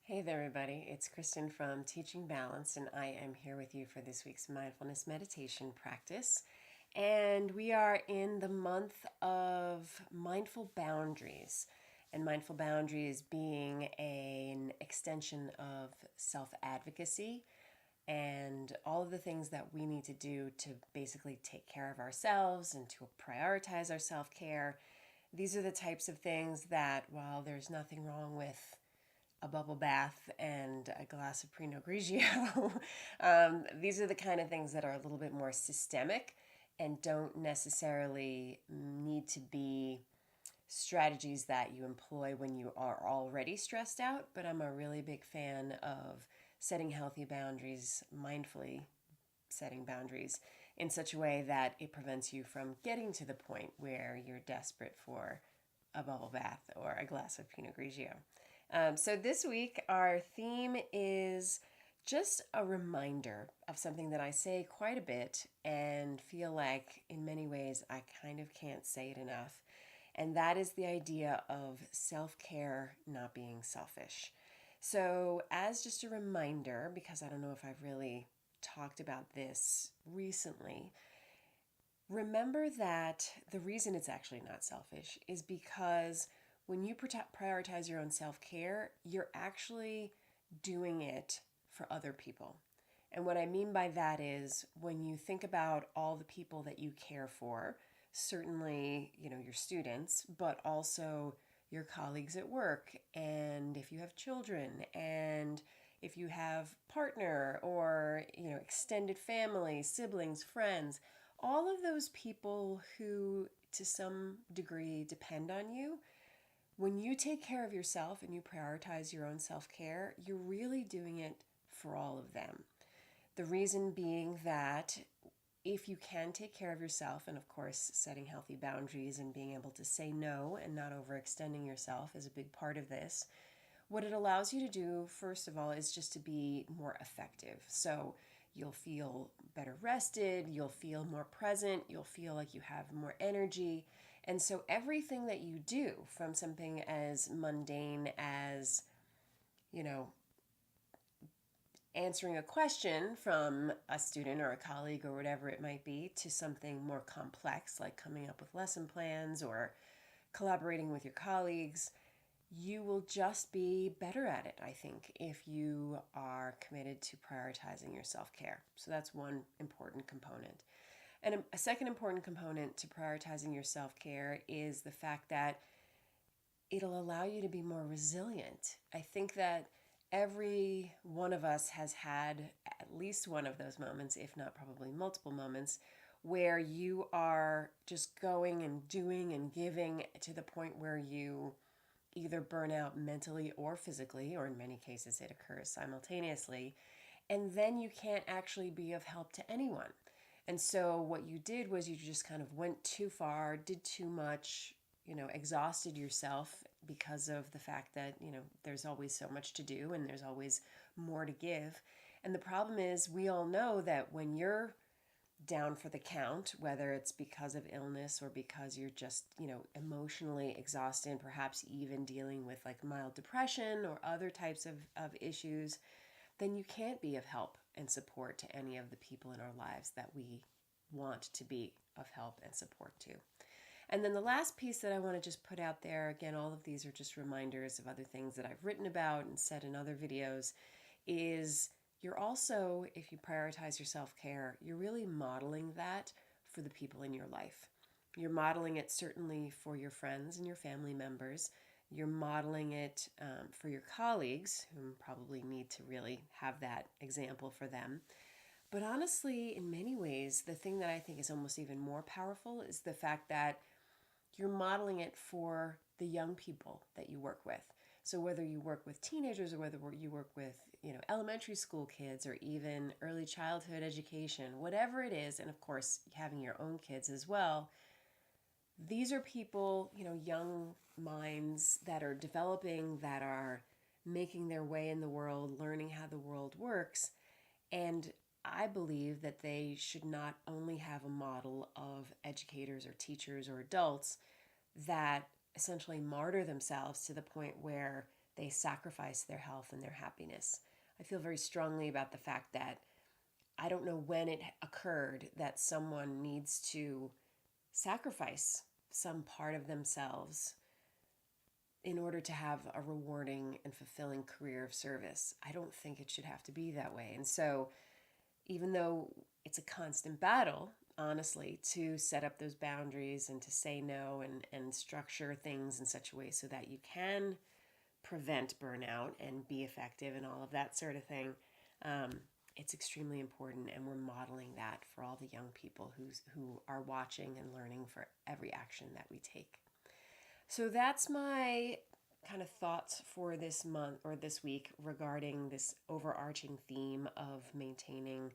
Hey there, everybody. It's Kristen from Teaching Balance, and I am here with you for this week's mindfulness meditation practice. And we are in the month of mindful boundaries, and mindful boundaries being an extension of self advocacy and all of the things that we need to do to basically take care of ourselves and to prioritize our self care. These are the types of things that, while there's nothing wrong with a bubble bath and a glass of Pinot Grigio. These are the kind of things that are a little bit more systemic and don't necessarily need to be strategies that you employ when you are already stressed out. But I'm a really big fan of setting healthy boundaries, mindfully setting boundaries in such a way that it prevents you from getting to the point where you're desperate for a bubble bath or a glass of Pinot Grigio. So this week, our theme is just a reminder of something that I say quite a bit and feel like in many ways I kind of can't say it enough. And that is the idea of self care not being selfish. So, as just a reminder, because I don't know if I've really talked about this recently, remember that the reason it's actually not selfish is because when you prioritize your own self care, you're actually doing it for other people. And what I mean by that is when you think about all the people that you care for, certainly, your students, but also your colleagues at work, and if you have children, and if you have partner or, extended family, siblings, friends, all of those people who to some degree depend on you, when you take care of yourself and you prioritize your own self care, you're really doing it for all of them. The reason being that if you can take care of yourself, and of course, setting healthy boundaries and being able to say no and not overextending yourself is a big part of this. What it allows you to do, first of all, is just to be more effective. So you'll feel better rested, you'll feel more present, you'll feel like you have more energy. And so everything that you do, from something as mundane as, you know, answering a question from a student or a colleague or whatever it might be, to something more complex like coming up with lesson plans or collaborating with your colleagues, you will just be better at it, I think, if you are committed to prioritizing your self care. So that's one important component. And a second important component to prioritizing your self care is the fact that it'll allow you to be more resilient. I think that every one of us has had at least one of those moments, if not probably multiple moments, where you are just going and doing and giving to the point where you either burn out mentally or physically, or in many cases it occurs simultaneously, and then you can't actually be of help to anyone. And so what you did was you just kind of went too far, did too much, exhausted yourself because of the fact that, there's always so much to do and there's always more to give. And the problem is, we all know that when you're down for the count, whether it's because of illness or because you're just, emotionally exhausted, and perhaps even dealing with like mild depression or other types of issues, then you can't be of help and support to any of the people in our lives that we want to be of help and support to. And then the last piece that I want to just put out there, again, all of these are just reminders of other things that I've written about and said in other videos, is you're also, if you prioritize your self care, you're really modeling that for the people in your life. You're modeling it certainly for your friends and your family members. You're modeling it for your colleagues, who probably need to really have that example for them. But honestly, in many ways, the thing that I think is almost even more powerful is the fact that you're modeling it for the young people that you work with. So whether you work with teenagers or whether you work with, elementary school kids or even early childhood education, whatever it is, and of course having your own kids as well, these are people, young minds that are developing, that are making their way in the world, learning how the world works. And I believe that they should not only have a model of educators or teachers or adults that essentially martyr themselves to the point where they sacrifice their health and their happiness. I feel very strongly about the fact that I don't know when it occurred that someone needs to sacrifice some part of themselves in order to have a rewarding and fulfilling career of service. I don't think it should have to be that way. And so, even though it's a constant battle, honestly, to set up those boundaries and to say no and structure things in such a way so that you can prevent burnout and be effective and all of that sort of thing, it's extremely important, and we're modeling that for all the young people who are watching and learning for every action that we take. So that's my kind of thoughts for this month or this week regarding this overarching theme of maintaining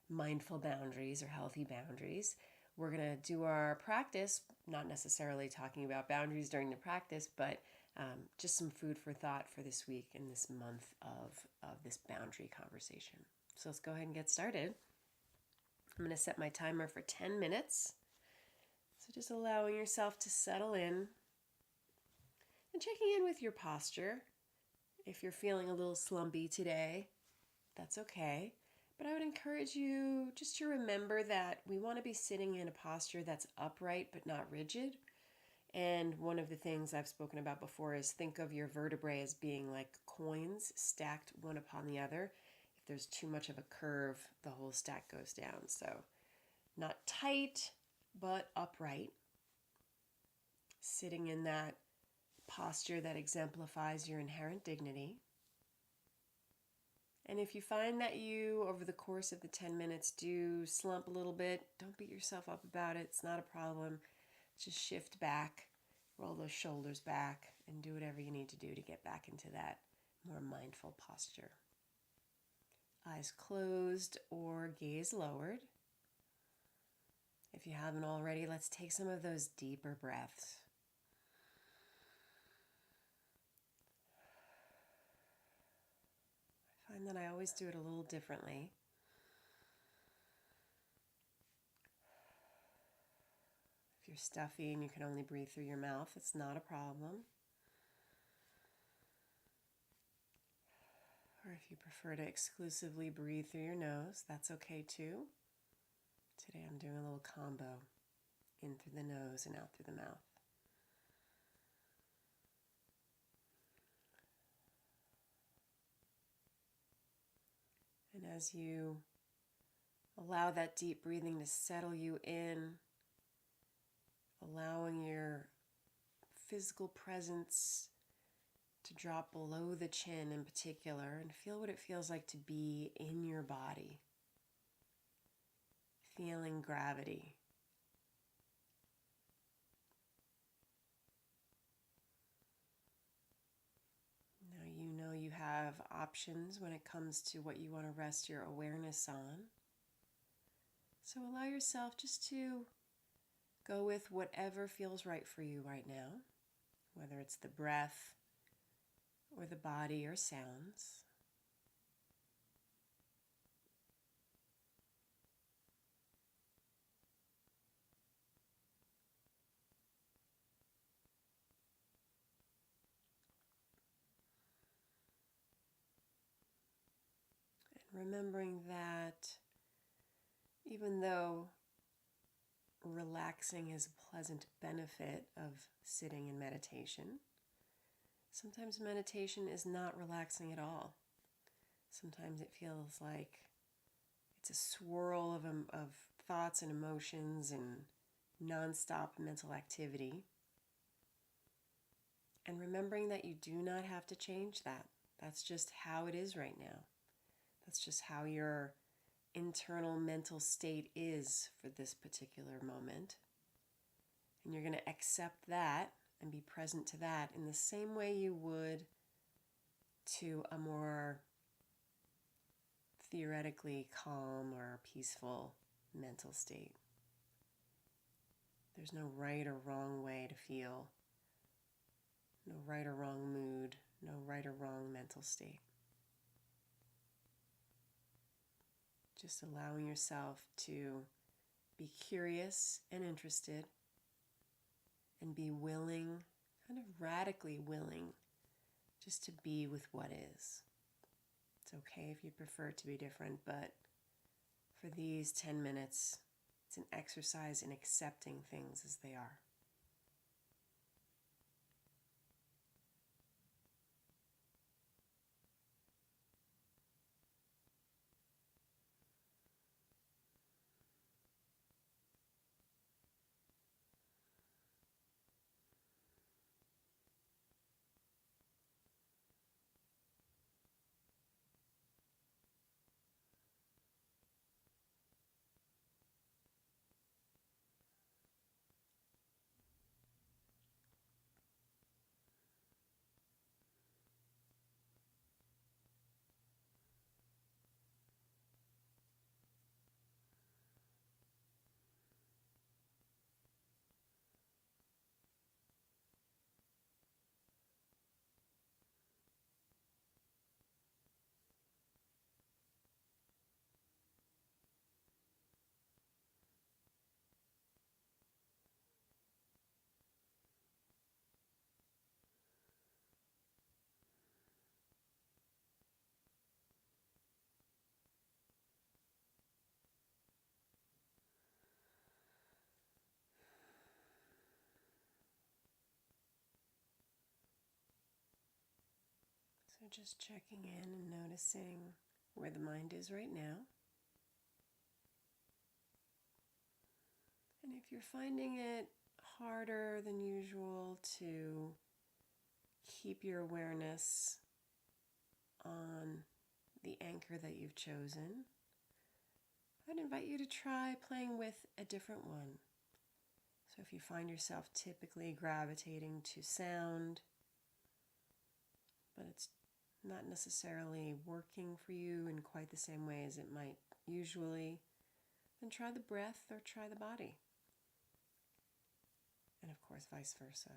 mindful boundaries or healthy boundaries. We're going to do our practice, not necessarily talking about boundaries during the practice, but just some food for thought for this week and this month of this boundary conversation. So let's go ahead and get started. I'm going to set my timer for 10 minutes. So just allowing yourself to settle in and checking in with your posture. If you're feeling a little slumpy today, that's okay. But I would encourage you just to remember that we want to be sitting in a posture that's upright but not rigid. And one of the things I've spoken about before is think of your vertebrae as being like coins stacked one upon the other. If there's too much of a curve, the whole stack goes down. So not tight, but upright. Sitting in that posture that exemplifies your inherent dignity. And if you find that you, over the course of the 10 minutes, do slump a little bit, don't beat yourself up about it. It's not a problem. Just shift back, roll those shoulders back, and do whatever you need to do to get back into that more mindful posture. Eyes closed or gaze lowered. If you haven't already, let's take some of those deeper breaths. I find that I always do it a little differently. If you're stuffy and you can only breathe through your mouth, it's not a problem. Or if you prefer to exclusively breathe through your nose, that's okay too. Today I'm doing a little combo, in through the nose and out through the mouth. And as you allow that deep breathing to settle you in, allowing your physical presence to drop below the chin in particular, and feel what it feels like to be in your body, feeling gravity. Now you know you have options when it comes to what you want to rest your awareness on. So allow yourself just to go with whatever feels right for you right now, whether it's the breath or the body or sounds. And remembering that even though relaxing is a pleasant benefit of sitting in meditation, sometimes meditation is not relaxing at all. Sometimes it feels like it's a swirl of thoughts and emotions and nonstop mental activity. And remembering that you do not have to change that. That's just how it is right now. That's just how your internal mental state is for this particular moment. And you're going to accept that and be present to that in the same way you would to a more theoretically calm or peaceful mental state. There's no right or wrong way to feel, no right or wrong mood, no right or wrong mental state. Just allowing yourself to be curious and interested and be willing, kind of radically willing, just to be with what is. It's okay if you prefer it to be different, but for these 10 minutes, it's an exercise in accepting things as they are. So just checking in and noticing where the mind is right now. And if you're finding it harder than usual to keep your awareness on the anchor that you've chosen, I'd invite you to try playing with a different one. So if you find yourself typically gravitating to sound, but it's not necessarily working for you in quite the same way as it might usually, then try the breath or try the body. And of course, vice versa.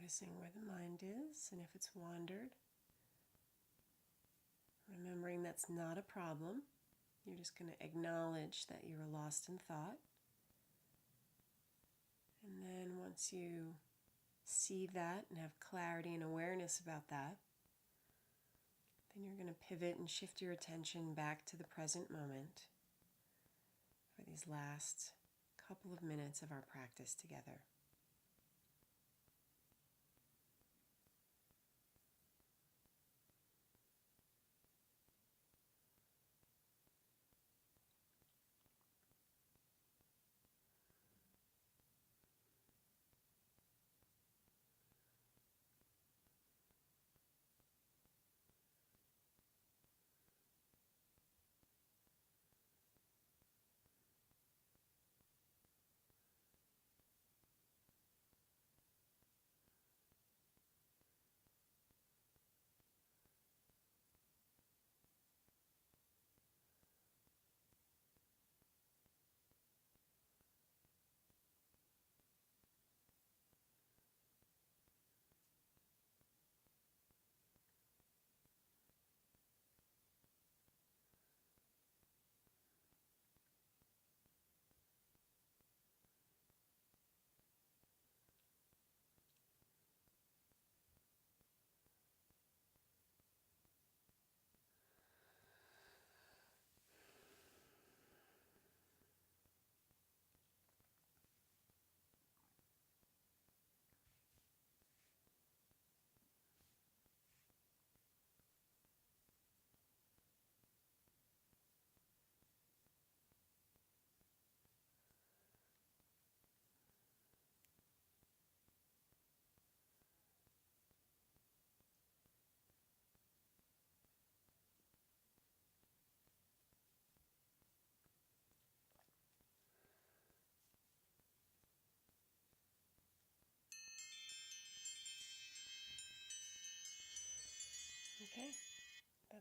Noticing where the mind is and if it's wandered. Remembering that's not a problem. You're just going to acknowledge that you were lost in thought. And then once you see that and have clarity and awareness about that, then you're going to pivot and shift your attention back to the present moment for these last couple of minutes of our practice together.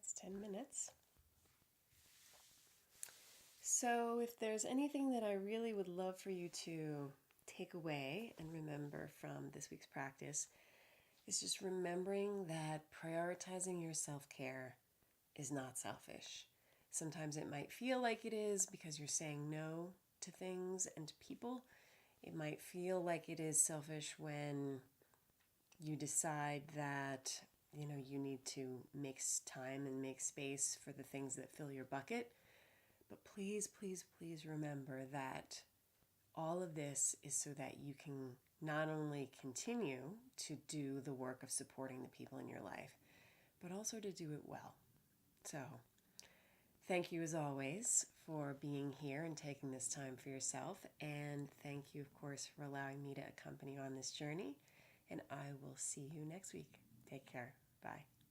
that's 10 minutes. So if there's anything that I really would love for you to take away and remember from this week's practice, is just remembering that prioritizing your self-care is not selfish. Sometimes it might feel like it is because you're saying no to things and to people. It might feel like it is selfish when you decide that, you need to make time and make space for the things that fill your bucket. But please, please, please remember that all of this is so that you can not only continue to do the work of supporting the people in your life, but also to do it well. So, thank you as always for being here and taking this time for yourself. And thank you, of course, for allowing me to accompany you on this journey. And I will see you next week. Take care. Bye.